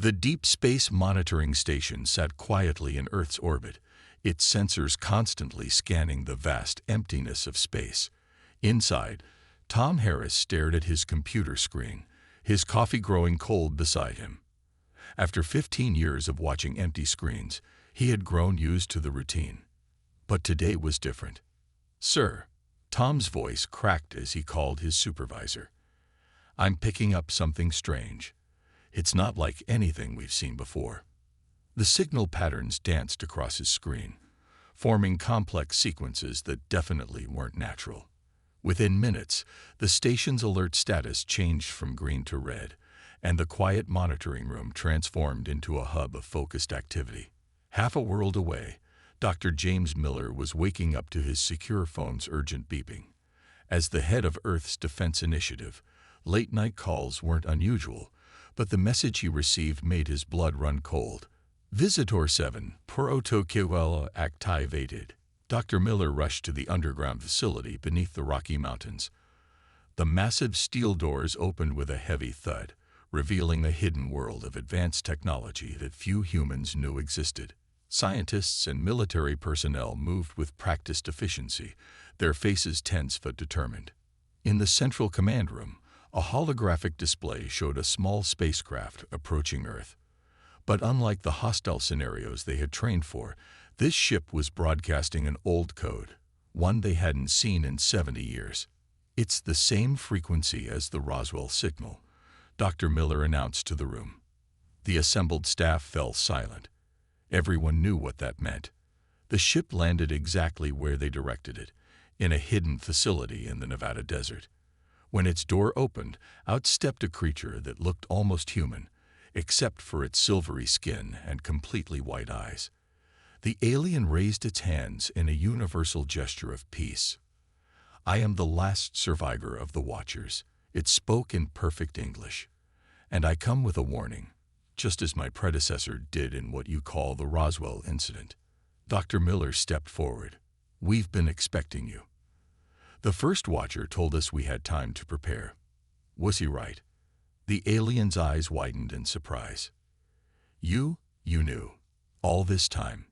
The Deep Space Monitoring Station sat quietly in Earth's orbit, its sensors constantly scanning the vast emptiness of space. Inside, Tom Harris stared at his computer screen, his coffee growing cold beside him. After 15 years of watching empty screens, he had grown used to the routine. But today was different. "Sir," Tom's voice cracked as he called his supervisor. "I'm picking up something strange. It's not like anything we've seen before." The signal patterns danced across his screen, forming complex sequences that definitely weren't natural. Within minutes, the station's alert status changed from green to red, and the quiet monitoring room transformed into a hub of focused activity. Half a world away, Dr. James Miller was waking up to his secure phone's urgent beeping. As the head of Earth's Defense Initiative, late-night calls weren't unusual, but the message he received made his blood run cold. "Visitor 7, protocol activated." Dr. Miller rushed to the underground facility beneath the Rocky Mountains. The massive steel doors opened with a heavy thud, revealing a hidden world of advanced technology that few humans knew existed. Scientists and military personnel moved with practiced efficiency, their faces tense but determined. In the central command room, a holographic display showed a small spacecraft approaching Earth. But unlike the hostile scenarios they had trained for, this ship was broadcasting an old code, one they hadn't seen in 70 years. "It's the same frequency as the Roswell signal," Dr. Miller announced to the room. The assembled staff fell silent. Everyone knew what that meant. The ship landed exactly where they directed it, in a hidden facility in the Nevada desert. When its door opened, out stepped a creature that looked almost human, except for its silvery skin and completely white eyes. The alien raised its hands in a universal gesture of peace. "I am the last survivor of the Watchers," it spoke in perfect English. "And I come with a warning, just as my predecessor did in what you call the Roswell incident." Dr. Miller stepped forward. "We've been expecting you. The first Watcher told us we had time to prepare." Was he right? The alien's eyes widened in surprise. You knew. All this time."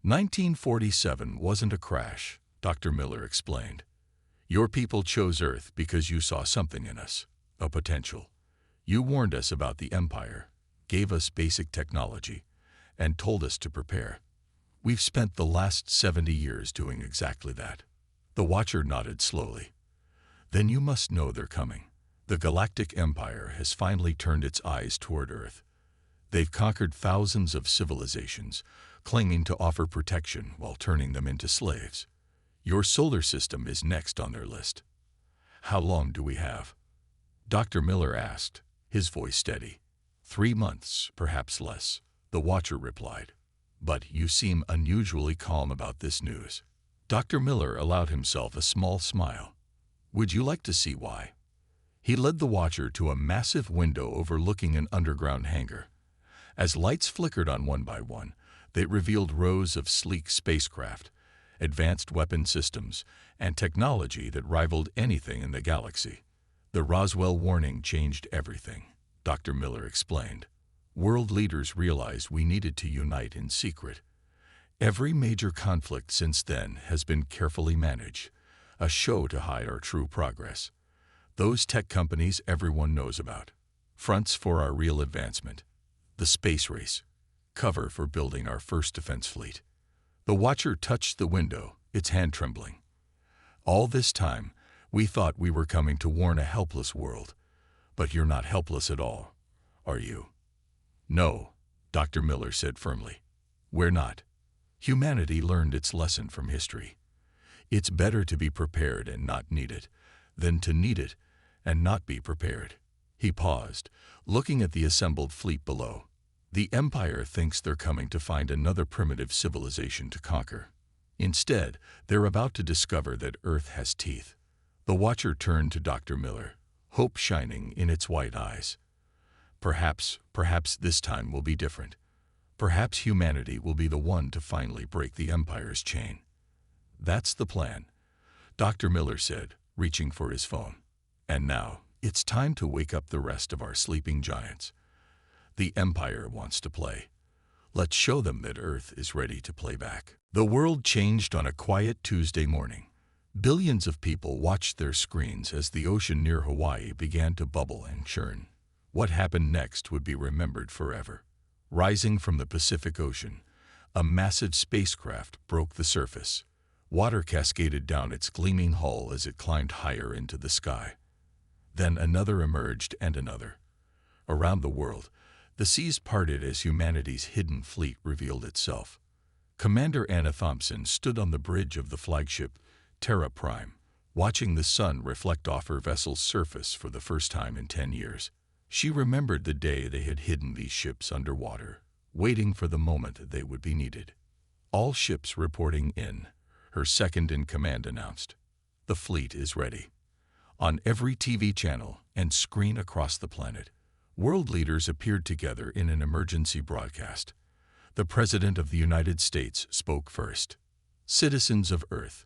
1947 wasn't a crash," Dr. Miller explained. "Your people chose Earth because you saw something in us, a potential. You warned us about the Empire, gave us basic technology, and told us to prepare. We've spent the last 70 years doing exactly that." The Watcher nodded slowly. "Then you must know they're coming. The Galactic Empire has finally turned its eyes toward Earth. They've conquered thousands of civilizations, claiming to offer protection while turning them into slaves. Your solar system is next on their list." "How long do we have?" Dr. Miller asked, his voice steady. 3 months, perhaps less," the Watcher replied. "But you seem unusually calm about this news." Dr. Miller allowed himself a small smile. "Would you like to see why?" He led the Watcher to a massive window overlooking an underground hangar. As lights flickered on one by one, they revealed rows of sleek spacecraft, advanced weapon systems, and technology that rivaled anything in the galaxy. "The Roswell warning changed everything," Dr. Miller explained. "World leaders realized we needed to unite in secret. Every major conflict since then has been carefully managed, a show to hide our true progress. Those tech companies everyone knows about. Fronts for our real advancement. The space race. Cover for building our first defense fleet." The Watcher touched the window, its hand trembling. "All this time, we thought we were coming to warn a helpless world. But you're not helpless at all, are you?" "No," Dr. Miller said firmly. "We're not. Humanity learned its lesson from history. It's better to be prepared and not need it, than to need it and not be prepared." He paused, looking at the assembled fleet below. "The Empire thinks they're coming to find another primitive civilization to conquer. Instead, they're about to discover that Earth has teeth." The Watcher turned to Dr. Miller, hope shining in its white eyes. Perhaps this time will be different. Perhaps humanity will be the one to finally break the Empire's chain." "That's the plan," Dr. Miller said, reaching for his phone. "And now, it's time to wake up the rest of our sleeping giants." The Empire wants to play. Let's show them that Earth is ready to play back. The world changed on a quiet Tuesday morning. Billions of people watched their screens as the ocean near Hawaii began to bubble and churn. What happened next would be remembered forever. Rising from the Pacific Ocean, a massive spacecraft broke the surface. Water cascaded down its gleaming hull as it climbed higher into the sky. Then another emerged and another. Around the world, the seas parted as humanity's hidden fleet revealed itself. Commander Anna Thompson stood on the bridge of the flagship Terra Prime, watching the sun reflect off her vessel's surface for the first time in 10 years. She remembered the day they had hidden these ships underwater, waiting for the moment they would be needed. All ships reporting in, her second-in-command announced. The fleet is ready. On every TV channel and screen across the planet, world leaders appeared together in an emergency broadcast. The President of the United States spoke first. Citizens of Earth,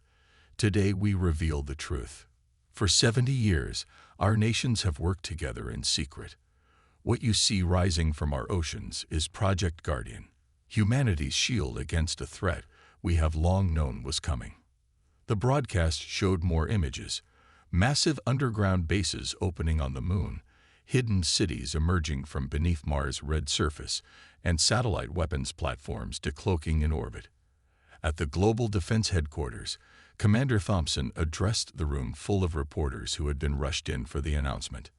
today we reveal the truth. For 70 years, our nations have worked together in secret. What you see rising from our oceans is Project Guardian, humanity's shield against a threat we have long known was coming. The broadcast showed more images: massive underground bases opening on the moon, hidden cities emerging from beneath Mars' red surface, and satellite weapons platforms decloaking in orbit. At the Global Defense Headquarters, Commander Thompson addressed the room full of reporters who had been rushed in for the announcement.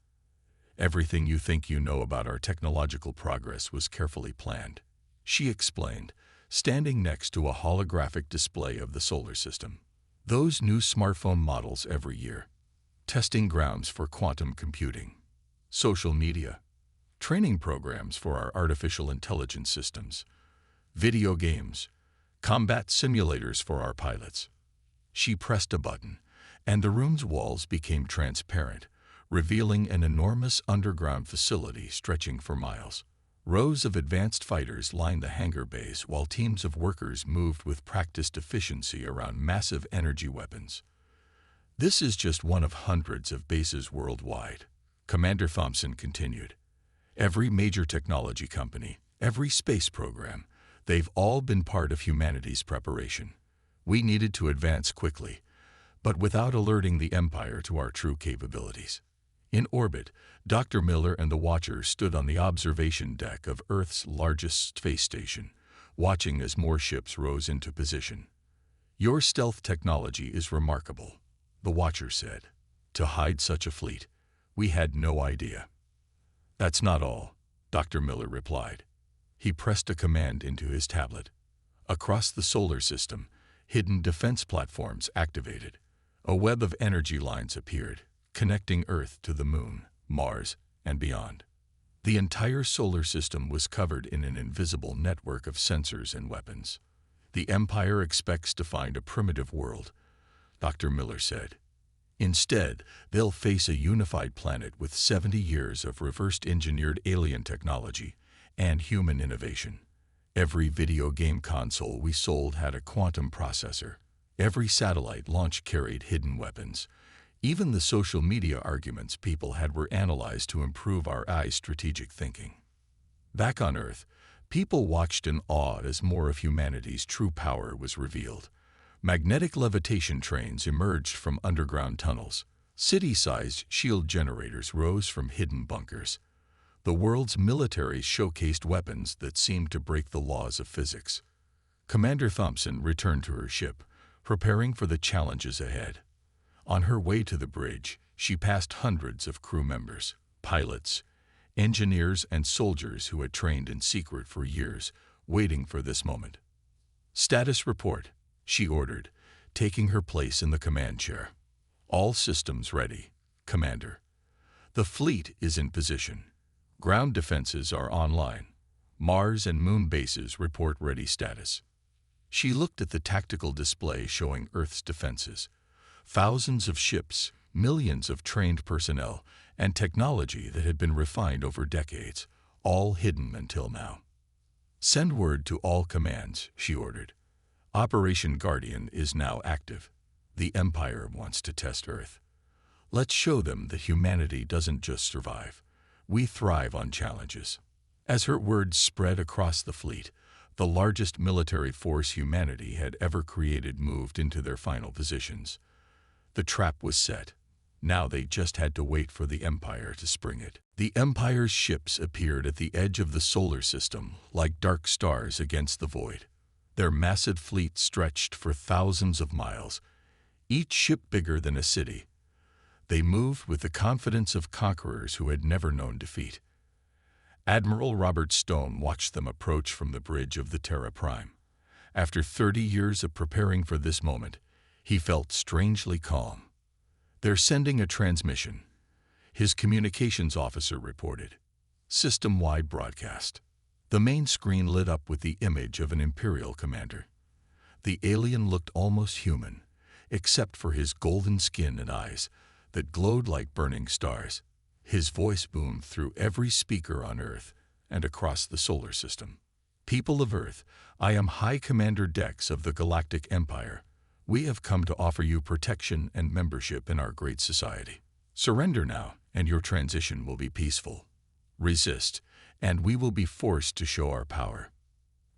Everything you think you know about our technological progress was carefully planned, she explained, standing next to a holographic display of the solar system. Those new smartphone models every year. Testing grounds for quantum computing. Social media. Training programs for our artificial intelligence systems. Video games. Combat simulators for our pilots. She pressed a button, and the room's walls became transparent, revealing an enormous underground facility stretching for miles. Rows of advanced fighters lined the hangar bays while teams of workers moved with practiced efficiency around massive energy weapons. This is just one of hundreds of bases worldwide, Commander Thompson continued. Every major technology company, every space program, they've all been part of humanity's preparation. We needed to advance quickly, but without alerting the Empire to our true capabilities. In orbit, Dr. Miller and the Watchers stood on the observation deck of Earth's largest space station, watching as more ships rose into position. Your stealth technology is remarkable, the Watcher said. To hide such a fleet, we had no idea. That's not all, Dr. Miller replied. He pressed a command into his tablet. Across the solar system, hidden defense platforms activated. A web of energy lines appeared, connecting Earth to the Moon, Mars, and beyond. The entire solar system was covered in an invisible network of sensors and weapons. The Empire expects to find a primitive world, Dr. Miller said. Instead, they'll face a unified planet with 70 years of reverse-engineered alien technology and human innovation. Every video game console we sold had a quantum processor. Every satellite launch carried hidden weapons. Even the social media arguments people had were analyzed to improve our AI's strategic thinking. Back on Earth, people watched in awe as more of humanity's true power was revealed. Magnetic levitation trains emerged from underground tunnels. City-sized shield generators rose from hidden bunkers. The world's militaries showcased weapons that seemed to break the laws of physics. Commander Thompson returned to her ship, preparing for the challenges ahead. On her way to the bridge, she passed hundreds of crew members, pilots, engineers, and soldiers who had trained in secret for years, waiting for this moment. Status report, she ordered, taking her place in the command chair. All systems ready, Commander. The fleet is in position. Ground defenses are online. Mars and Moon bases report ready status. She looked at the tactical display showing Earth's defenses. Thousands of ships, millions of trained personnel, and technology that had been refined over decades, all hidden until now. Send word to all commands, she ordered. Operation Guardian is now active. The Empire wants to test Earth. Let's show them that humanity doesn't just survive. We thrive on challenges. As her words spread across the fleet, the largest military force humanity had ever created moved into their final positions. The trap was set. Now they just had to wait for the Empire to spring it. The Empire's ships appeared at the edge of the solar system like dark stars against the void. Their massive fleet stretched for thousands of miles, each ship bigger than a city. They moved with the confidence of conquerors who had never known defeat. Admiral Robert Stone watched them approach from the bridge of the Terra Prime. After 30 years of preparing for this moment, he felt strangely calm. "They're sending a transmission," his communications officer reported. System-wide broadcast. The main screen lit up with the image of an Imperial commander. The alien looked almost human, except for his golden skin and eyes that glowed like burning stars. His voice boomed through every speaker on Earth and across the solar system. "People of Earth, I am High Commander Dex of the Galactic Empire. We have come to offer you protection and membership in our great society. Surrender now, and your transition will be peaceful. Resist, and we will be forced to show our power."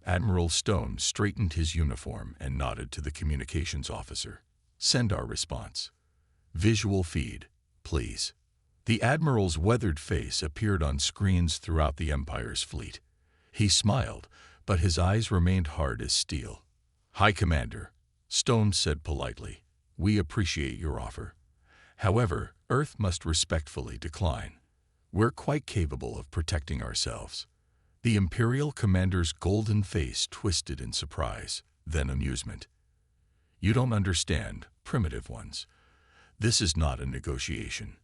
Admiral Stone straightened his uniform and nodded to the communications officer. "Send our response. Visual feed, please." The Admiral's weathered face appeared on screens throughout the Empire's fleet. He smiled, but his eyes remained hard as steel. "High Commander," Stone said politely, "we appreciate your offer. However, Earth must respectfully decline. We're quite capable of protecting ourselves." The Imperial commander's golden face twisted in surprise, then amusement. "You don't understand, primitive ones. This is not a negotiation.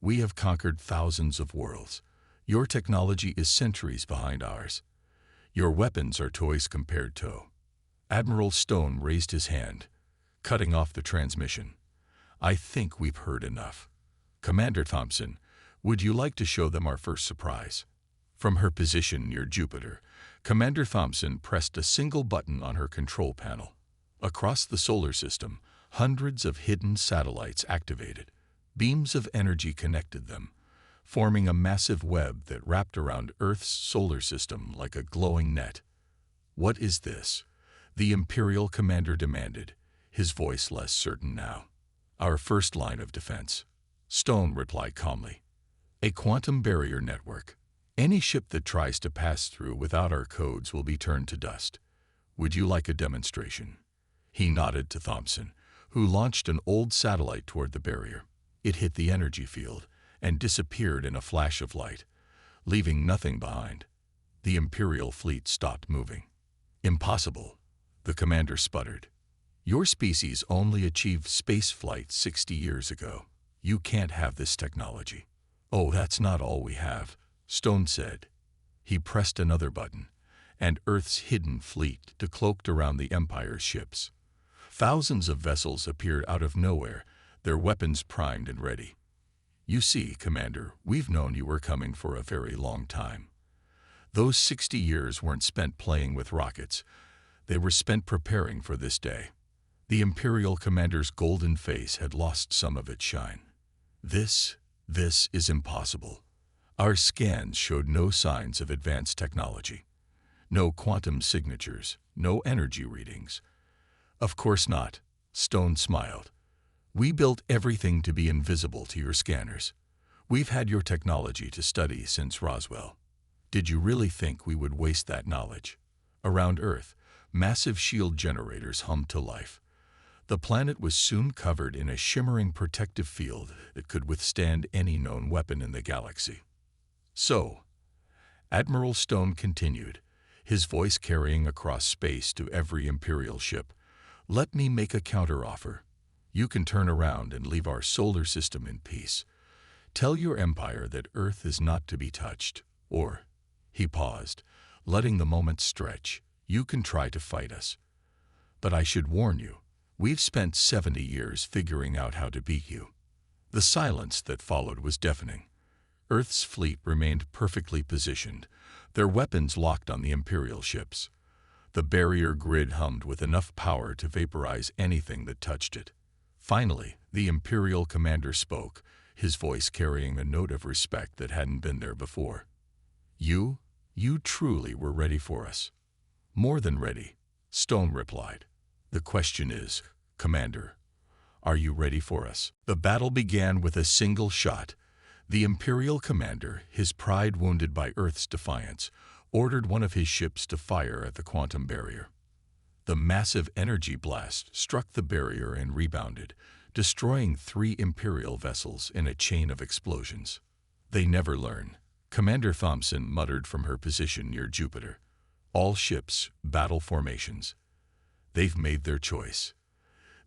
We have conquered thousands of worlds. Your technology is centuries behind ours. Your weapons are toys compared to." Admiral Stone raised his hand, cutting off the transmission. "I think we've heard enough. Commander Thompson, would you like to show them our first surprise?" From her position near Jupiter, Commander Thompson pressed a single button on her control panel. Across the solar system, hundreds of hidden satellites activated. Beams of energy connected them, forming a massive web that wrapped around Earth's solar system like a glowing net. "What is this?" the Imperial commander demanded, his voice less certain now. "Our first line of defense," Stone replied calmly. "A quantum barrier network. Any ship that tries to pass through without our codes will be turned to dust. Would you like a demonstration?" He nodded to Thompson, who launched an old satellite toward the barrier. It hit the energy field and disappeared in a flash of light, leaving nothing behind. The Imperial fleet stopped moving. "Impossible," the commander sputtered. "Your species only achieved space flight 60 years ago. You can't have this technology." "Oh, that's not all we have," Stone said. He pressed another button, and Earth's hidden fleet decloaked around the Empire's ships. Thousands of vessels appeared out of nowhere, their weapons primed and ready. "You see, Commander, we've known you were coming for a very long time. Those 60 years weren't spent playing with rockets. They were spent preparing for this day." The Imperial commander's golden face had lost some of its shine. This is impossible. Our scans showed no signs of advanced technology. No quantum signatures, no energy readings." "Of course not," Stone smiled. "We built everything to be invisible to your scanners. We've had your technology to study since Roswell. Did you really think we would waste that knowledge?" Around Earth, massive shield generators hummed to life. The planet was soon covered in a shimmering protective field that could withstand any known weapon in the galaxy. "So," Admiral Stone continued, his voice carrying across space to every Imperial ship, "let me make a counteroffer. You can turn around and leave our solar system in peace. Tell your empire that Earth is not to be touched. Or," he paused, letting the moment stretch, "you can try to fight us. But I should warn you, we've spent 70 years figuring out how to beat you." The silence that followed was deafening. Earth's fleet remained perfectly positioned, their weapons locked on the Imperial ships. The barrier grid hummed with enough power to vaporize anything that touched it. Finally, the Imperial commander spoke, his voice carrying a note of respect that hadn't been there before. "You, You truly were ready for us. More than ready, Stone replied. The question is, Commander, are you ready for us? The battle began with a single shot. The Imperial commander, his pride wounded by Earth's defiance, ordered one of his ships to fire at the quantum barrier. The massive energy blast struck the barrier and rebounded, destroying 3 Imperial vessels in a chain of explosions. They never learn, Commander Thompson muttered from her position near Jupiter. All ships, battle formations. They've made their choice.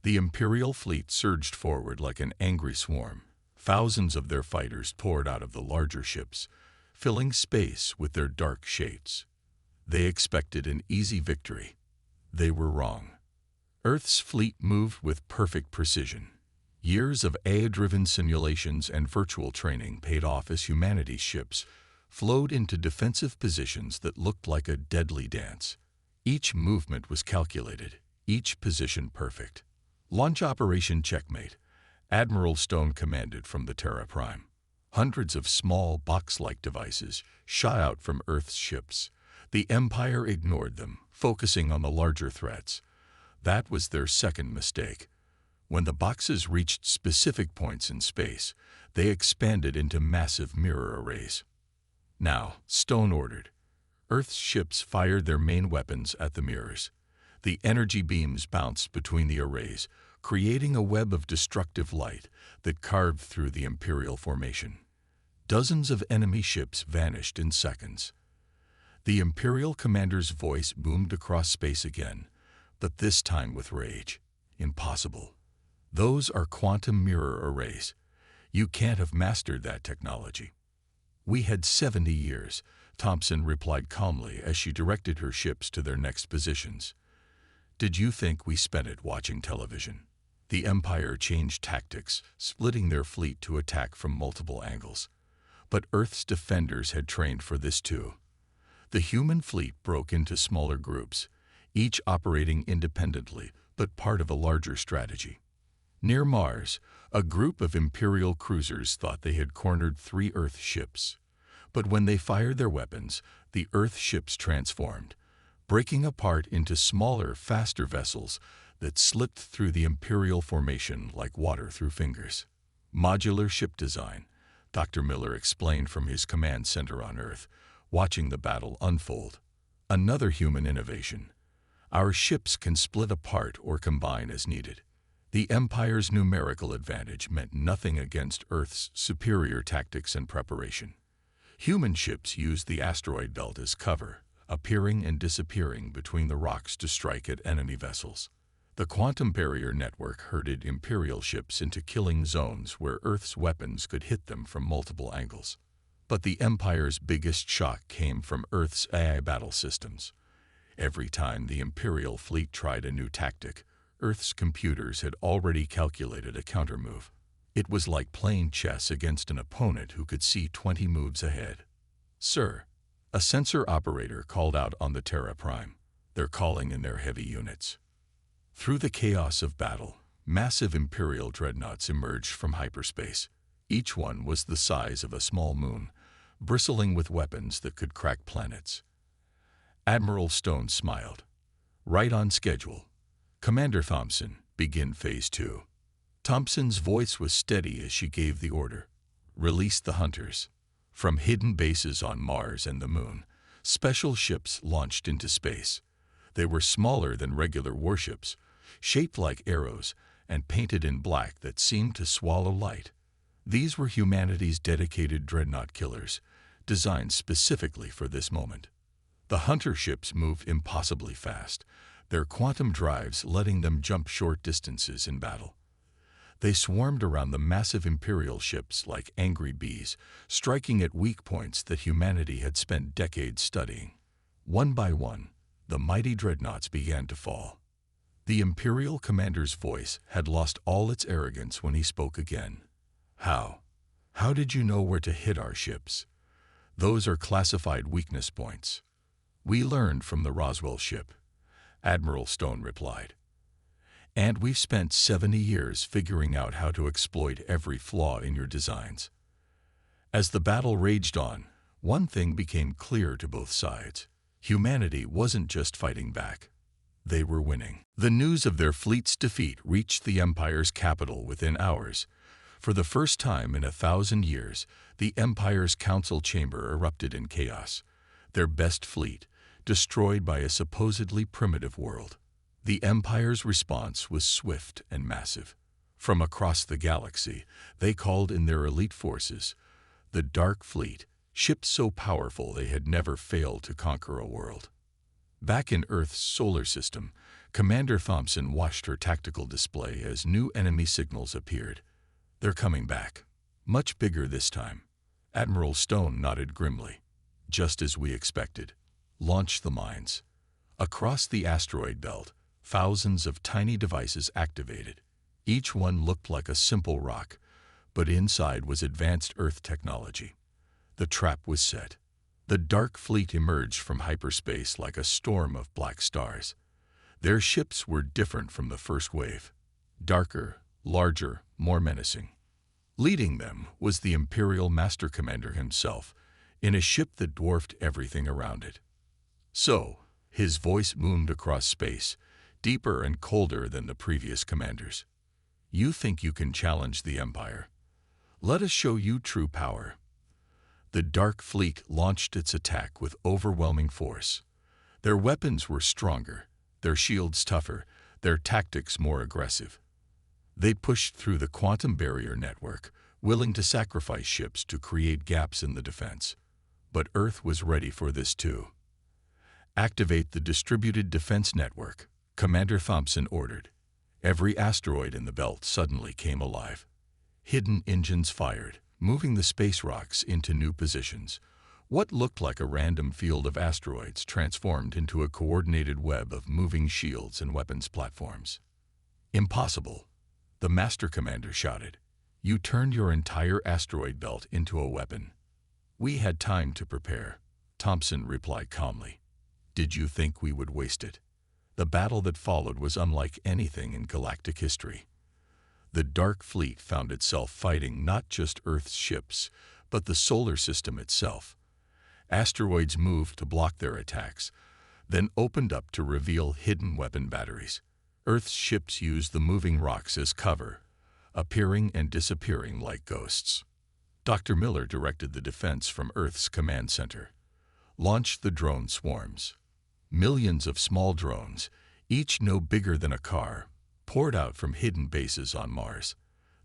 The Imperial fleet surged forward like an angry swarm. Thousands of their fighters poured out of the larger ships, filling space with their dark shades. They expected an easy victory. They were wrong. Earth's fleet moved with perfect precision. Years of AI-driven simulations and virtual training paid off as humanity's ships flowed into defensive positions that looked like a deadly dance. Each movement was calculated, each position perfect. Launch Operation Checkmate, Admiral Stone commanded from the Terra Prime. Hundreds of small box-like devices shot out from Earth's ships. The Empire ignored them, focusing on the larger threats. That was their second mistake. When the boxes reached specific points in space, they expanded into massive mirror arrays. Now, Stone ordered. Earth's ships fired their main weapons at the mirrors. The energy beams bounced between the arrays, creating a web of destructive light that carved through the Imperial formation. Dozens of enemy ships vanished in seconds. The Imperial commander's voice boomed across space again, but this time with rage. Impossible. Those are quantum mirror arrays. You can't have mastered that technology. We had 70 years, Thompson replied calmly as she directed her ships to their next positions. Did you think we spent it watching television? The Empire changed tactics, splitting their fleet to attack from multiple angles. But Earth's defenders had trained for this too. The human fleet broke into smaller groups, each operating independently but part of a larger strategy. Near Mars, a group of Imperial cruisers thought they had cornered 3 Earth ships. But when they fired their weapons, the Earth ships transformed, breaking apart into smaller, faster vessels that slipped through the Imperial formation like water through fingers. Modular ship design, Dr. Miller explained from his command center on Earth, watching the battle unfold. Another human innovation. Our ships can split apart or combine as needed. The Empire's numerical advantage meant nothing against Earth's superior tactics and preparation. Human ships used the asteroid belt as cover, appearing and disappearing between the rocks to strike at enemy vessels. The quantum barrier network herded Imperial ships into killing zones where Earth's weapons could hit them from multiple angles. But the Empire's biggest shock came from Earth's AI battle systems. Every time the Imperial fleet tried a new tactic, Earth's computers had already calculated a countermove. It was like playing chess against an opponent who could see 20 moves ahead. Sir, a sensor operator called out on the Terra Prime. They're calling in their heavy units. Through the chaos of battle, massive Imperial dreadnoughts emerged from hyperspace. Each one was the size of a small moon, bristling with weapons that could crack planets. Admiral Stone smiled. Right on schedule. Commander Thompson, begin Phase 2. Thompson's voice was steady as she gave the order. Release the hunters. From hidden bases on Mars and the Moon, special ships launched into space. They were smaller than regular warships, shaped like arrows and painted in black that seemed to swallow light. These were humanity's dedicated dreadnought killers, designed specifically for this moment. The hunter ships moved impossibly fast, their quantum drives letting them jump short distances in battle. They swarmed around the massive Imperial ships like angry bees, striking at weak points that humanity had spent decades studying. One by one, the mighty dreadnoughts began to fall. The Imperial commander's voice had lost all its arrogance when he spoke again. How? How did you know where to hit our ships? Those are classified weakness points. We learned from the Roswell ship, Admiral Stone replied. And we've spent 70 years figuring out how to exploit every flaw in your designs. As the battle raged on, One thing became clear to both sides. Humanity wasn't just fighting back. They were winning. The news of their fleet's defeat reached the Empire's capital within hours. For the first time in 1,000 years, the Empire's council chamber erupted in chaos. Their best fleet, destroyed by a supposedly primitive world. The Empire's response was swift and massive. From across the galaxy, they called in their elite forces, the Dark Fleet, ships so powerful they had never failed to conquer a world. Back in Earth's solar system, Commander Thompson watched her tactical display as new enemy signals appeared. They're coming back. Much bigger this time. Admiral Stone nodded grimly. Just as we expected. Launch the mines. Across the asteroid belt, thousands of tiny devices activated. Each one looked like a simple rock, but inside was advanced Earth technology. The trap was set. The Dark Fleet emerged from hyperspace like a storm of black stars. Their ships were different from the first wave. Darker, larger, more menacing. Leading them was the Imperial Master Commander himself, in a ship that dwarfed everything around it. So, his voice boomed across space, deeper and colder than the previous commanders. You think you can challenge the Empire? Let us show you true power. The Dark Fleet launched its attack with overwhelming force. Their weapons were stronger, their shields tougher, their tactics more aggressive. They pushed through the quantum barrier network, willing to sacrifice ships to create gaps in the defense. But Earth was ready for this too. Activate the distributed defense network, Commander Thompson ordered. Every asteroid in the belt suddenly came alive. Hidden engines fired, moving the space rocks into new positions. What looked like a random field of asteroids transformed into a coordinated web of moving shields and weapons platforms. Impossible, the Master Commander shouted. You turned your entire asteroid belt into a weapon. We had time to prepare, Thompson replied calmly. Did you think we would waste it? The battle that followed was unlike anything in galactic history. The Dark Fleet found itself fighting not just Earth's ships, but the solar system itself. Asteroids moved to block their attacks, then opened up to reveal hidden weapon batteries. Earth's ships used the moving rocks as cover, appearing and disappearing like ghosts. Dr. Miller directed the defense from Earth's command center. Launch the drone swarms. Millions of small drones, each no bigger than a car, poured out from hidden bases on Mars.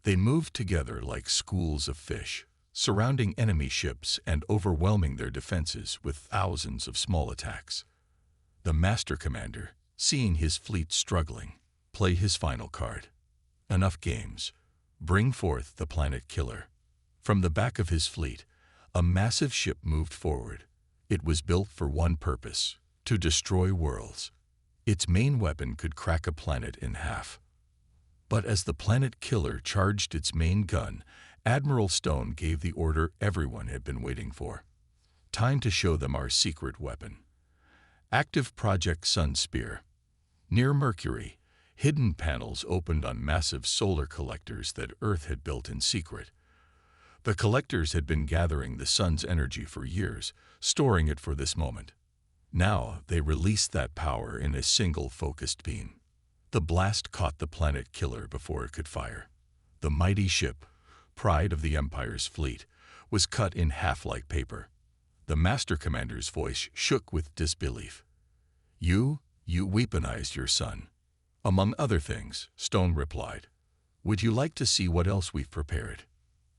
They moved together like schools of fish, surrounding enemy ships and overwhelming their defenses with thousands of small attacks. The Master Commander, seeing his fleet struggling, played his final card. Enough games. Bring forth the planet killer. From the back of his fleet, a massive ship moved forward. It was built for one purpose: to destroy worlds. Its main weapon could crack a planet in half. But as the planet killer charged its main gun, Admiral Stone gave the order everyone had been waiting for. Time to show them our secret weapon. Active Project Sun Spear. Near Mercury, hidden panels opened on massive solar collectors that Earth had built in secret. The collectors had been gathering the sun's energy for years, storing it for this moment. Now they released that power in a single focused beam. The blast caught the planet killer before it could fire. The mighty ship, pride of the Empire's fleet, was cut in half like paper. The Master Commander's voice shook with disbelief. You weaponized your son. Among other things, Stone replied. Would you like to see what else we've prepared?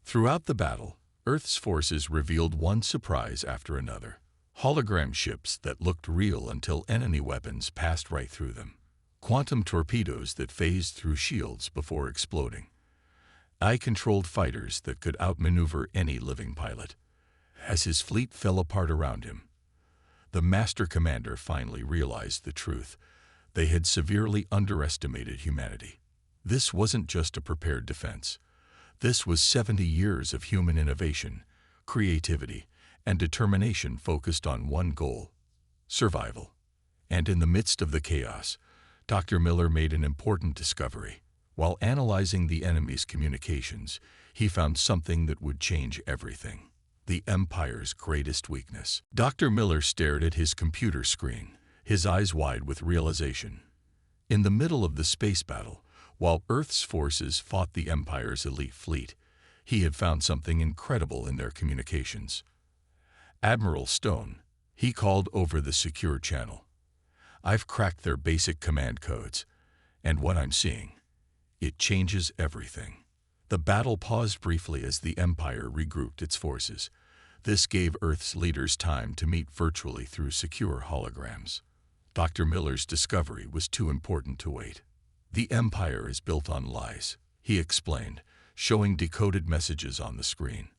Throughout the battle, Earth's forces revealed one surprise after another. Hologram ships that looked real until enemy weapons passed right through them. Quantum torpedoes that phased through shields before exploding. Eye-controlled fighters that could outmaneuver any living pilot. As his fleet fell apart around him, the Master Commander finally realized the truth. They had severely underestimated humanity. This wasn't just a prepared defense. This was 70 years of human innovation, creativity, and determination focused on one goal: survival. And in the midst of the chaos, Dr. Miller made an important discovery. While analyzing the enemy's communications, he found something that would change everything. The Empire's greatest weakness. Dr. Miller stared at his computer screen, his eyes wide with realization. In the middle of the space battle, while Earth's forces fought the Empire's elite fleet, he had found something incredible in their communications. Admiral Stone, he called over the secure channel. I've cracked their basic command codes, and what I'm seeing, it changes everything. The battle paused briefly as the Empire regrouped its forces. This gave Earth's leaders time to meet virtually through secure holograms. Dr. Miller's discovery was too important to wait. The Empire is built on lies, he explained, showing decoded messages on the screen.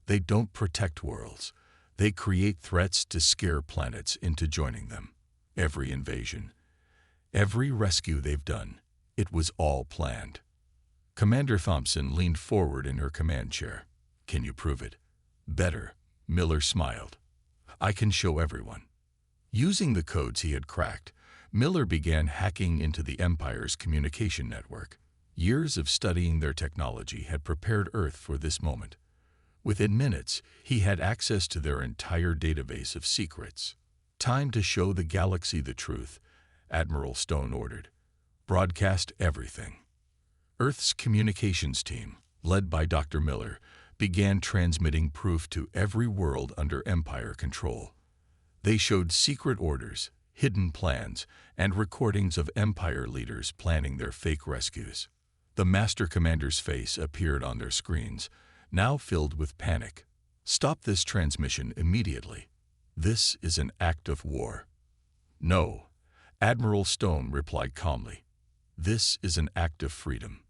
They don't protect worlds. They create threats to scare planets into joining them. Every invasion, every rescue they've done, it was all planned. Commander Thompson leaned forward in her command chair. Can you prove it? Better, Miller smiled. I can show everyone. Using the codes he had cracked, Miller began hacking into the Empire's communication network. Years of studying their technology had prepared Earth for this moment. Within minutes, he had access to their entire database of secrets. Time to show the galaxy the truth, Admiral Stone ordered. Broadcast everything. Earth's communications team, led by Dr. Miller, began transmitting proof to every world under Empire control. They showed secret orders, hidden plans, and recordings of Empire leaders planning their fake rescues. The Master Commander's face appeared on their screens, now filled with panic. Stop this transmission immediately. This is an act of war. No, Admiral Stone replied calmly. This is an act of freedom.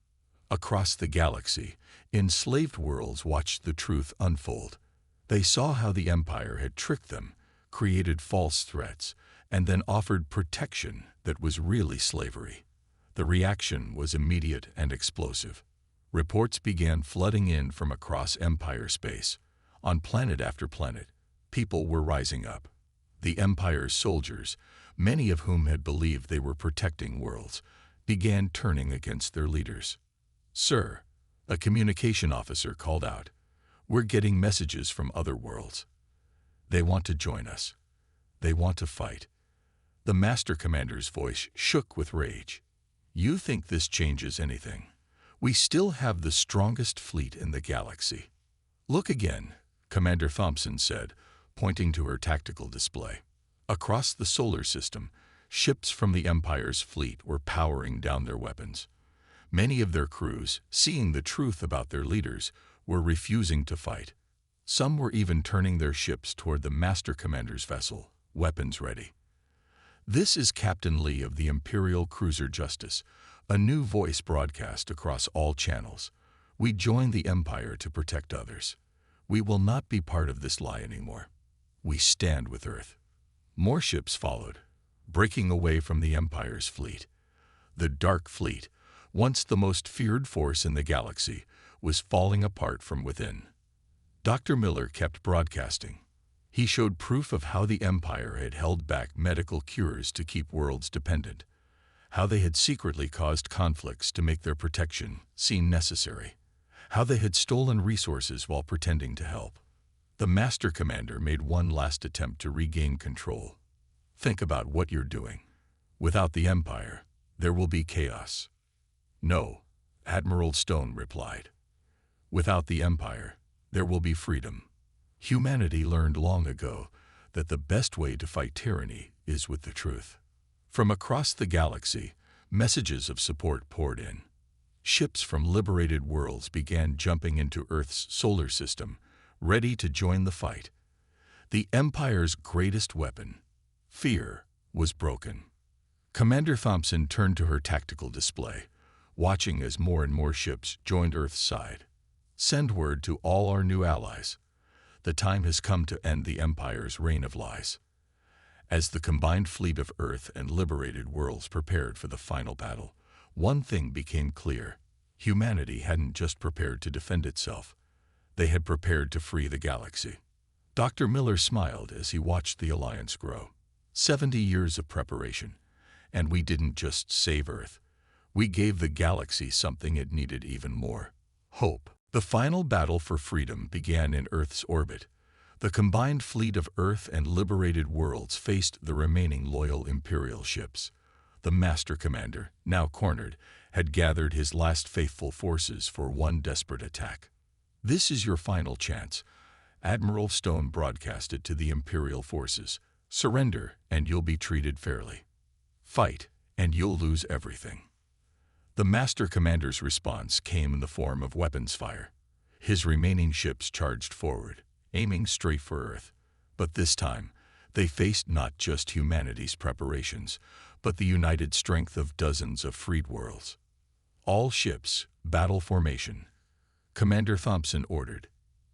Across the galaxy, enslaved worlds watched the truth unfold. They saw how the Empire had tricked them, created false threats, and then offered protection that was really slavery. The reaction was immediate and explosive. Reports began flooding in from across Empire space. On planet after planet, people were rising up. The Empire's soldiers, many of whom had believed they were protecting worlds, began turning against their leaders. Sir, a communication officer called out, we're getting messages from other worlds. They want to join us. They want to fight. The Master Commander's voice shook with rage. You think this changes anything? We still have the strongest fleet in the galaxy. Look again, Commander Thompson said, pointing to her tactical display. Across the solar system, ships from the Empire's fleet were powering down their weapons. Many of their crews, seeing the truth about their leaders, were refusing to fight. Some were even turning their ships toward the Master Commander's vessel, weapons ready. This is Captain Lee of the Imperial Cruiser Justice, a new voice broadcast across all channels. We join the Empire to protect others. We will not be part of this lie anymore. We stand with Earth. More ships followed, breaking away from the Empire's fleet. The Dark Fleet, once the most feared force in the galaxy, was falling apart from within. Dr. Miller kept broadcasting. He showed proof of how the Empire had held back medical cures to keep worlds dependent, how they had secretly caused conflicts to make their protection seem necessary, how they had stolen resources while pretending to help. The Master Commander made one last attempt to regain control. Think about what you're doing. Without the Empire, there will be chaos. No, Admiral Stone replied. Without the Empire, there will be freedom. Humanity learned long ago that the best way to fight tyranny is with the truth. From across the galaxy, messages of support poured in. Ships from liberated worlds began jumping into Earth's solar system, ready to join the fight. The Empire's greatest weapon, fear, was broken. Commander Thompson turned to her tactical display, watching as more and more ships joined Earth's side. Send word to all our new allies. The time has come to end the Empire's reign of lies. As the combined fleet of Earth and liberated worlds prepared for the final battle, one thing became clear. Humanity hadn't just prepared to defend itself. They had prepared to free the galaxy. Dr. Miller smiled as he watched the alliance grow. 70 years of preparation, and we didn't just save Earth. We gave the galaxy something it needed even more: hope. The final battle for freedom began in Earth's orbit. The combined fleet of Earth and liberated worlds faced the remaining loyal Imperial ships. The Master Commander, now cornered, had gathered his last faithful forces for one desperate attack. "This is your final chance," Admiral Stone broadcasted to the Imperial forces. "Surrender, and you'll be treated fairly. Fight, and you'll lose everything." The Master Commander's response came in the form of weapons fire. His remaining ships charged forward, aiming straight for Earth. But this time, they faced not just humanity's preparations, but the united strength of dozens of freed worlds. "All ships, battle formation," Commander Thompson ordered.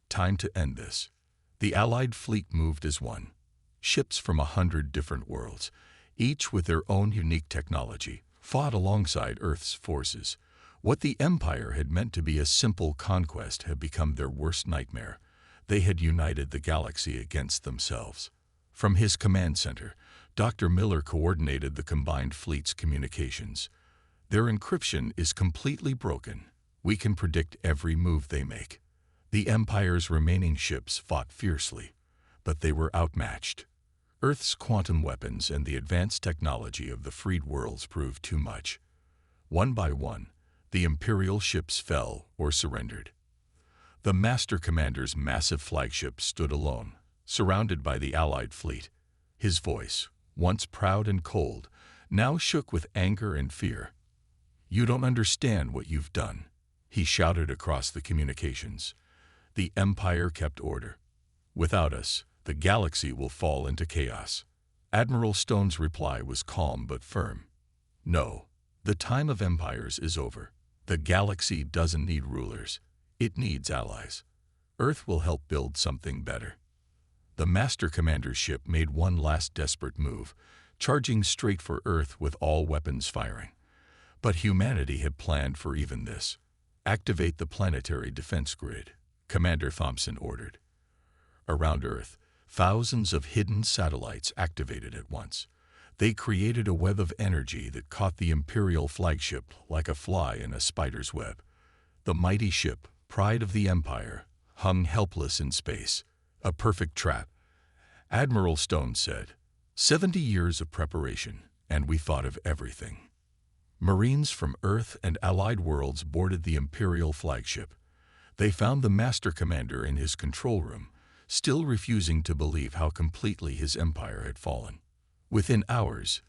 "Time to end this." The Allied fleet moved as one. Ships from 100 different worlds, each with their own unique technology, fought alongside Earth's forces. What the Empire had meant to be a simple conquest had become their worst nightmare. They had united the galaxy against themselves. From his command center, Dr. Miller coordinated the combined fleet's communications. "Their encryption is completely broken. We can predict every move they make." The Empire's remaining ships fought fiercely, but they were outmatched. Earth's quantum weapons and the advanced technology of the freed worlds proved too much. One by one, the Imperial ships fell or surrendered. The Master Commander's massive flagship stood alone, surrounded by the Allied fleet. His voice, once proud and cold, now shook with anger and fear. "You don't understand what you've done," he shouted across the communications. "The Empire kept order. Without us, the galaxy will fall into chaos." Admiral Stone's reply was calm but firm. "No, the time of empires is over. The galaxy doesn't need rulers. It needs allies. Earth will help build something better." The Master Commander's ship made one last desperate move, charging straight for Earth with all weapons firing. But humanity had planned for even this. "Activate the planetary defense grid," Commander Thompson ordered. Around Earth, thousands of hidden satellites activated at once. They created a web of energy that caught the Imperial flagship like a fly in a spider's web. The mighty ship, pride of the Empire, hung helpless in space, a perfect trap. Admiral Stone said, 70 years of preparation, and we thought of everything." Marines from Earth and allied worlds boarded the Imperial flagship. They found the Master Commander in his control room, still refusing to believe how completely his empire had fallen. Within hours,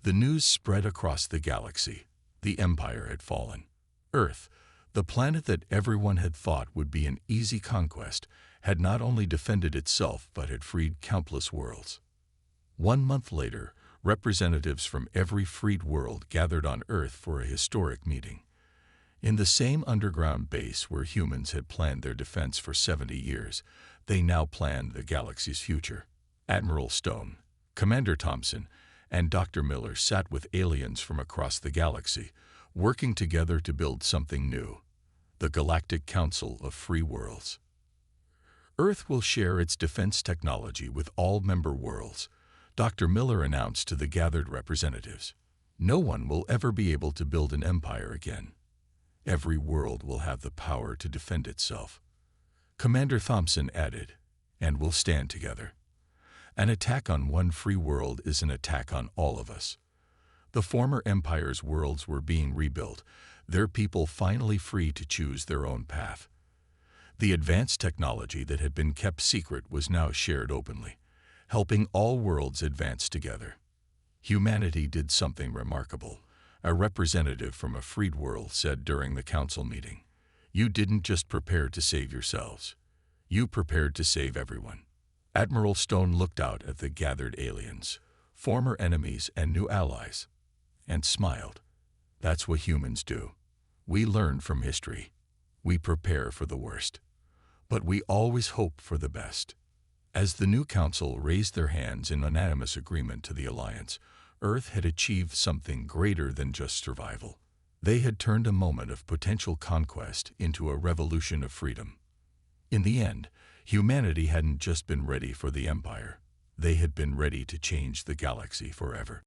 the news spread across the galaxy. The Empire had fallen. Earth, the planet that everyone had thought would be an easy conquest, had not only defended itself but had freed countless worlds. 1 month later, representatives from every freed world gathered on Earth for a historic meeting. In the same underground base where humans had planned their defense for 70 years, they now planned the galaxy's future. Admiral Stone, Commander Thompson, and Dr. Miller sat with aliens from across the galaxy, working together to build something new: the Galactic Council of Free Worlds. Earth will share its defense technology with all member worlds, Dr. Miller announced to the gathered representatives. "No one will ever be able to build an empire again. Every world will have the power to defend itself." Commander Thompson added, "And we'll stand together. An attack on one free world is an attack on all of us." The former empire's worlds were being rebuilt, their people finally free to choose their own path. The advanced technology that had been kept secret was now shared openly, helping all worlds advance together. Humanity did something remarkable, a representative from a freed world said during the council meeting. "You didn't just prepare to save yourselves. You prepared to save everyone." Admiral Stone looked out at the gathered aliens, former enemies and new allies, and smiled. "That's what humans do. We learn from history. We prepare for the worst. But we always hope for the best." As the new council raised their hands in unanimous agreement to the alliance, Earth had achieved something greater than just survival. They had turned a moment of potential conquest into a revolution of freedom. In the end, humanity hadn't just been ready for the Empire. They had been ready to change the galaxy forever.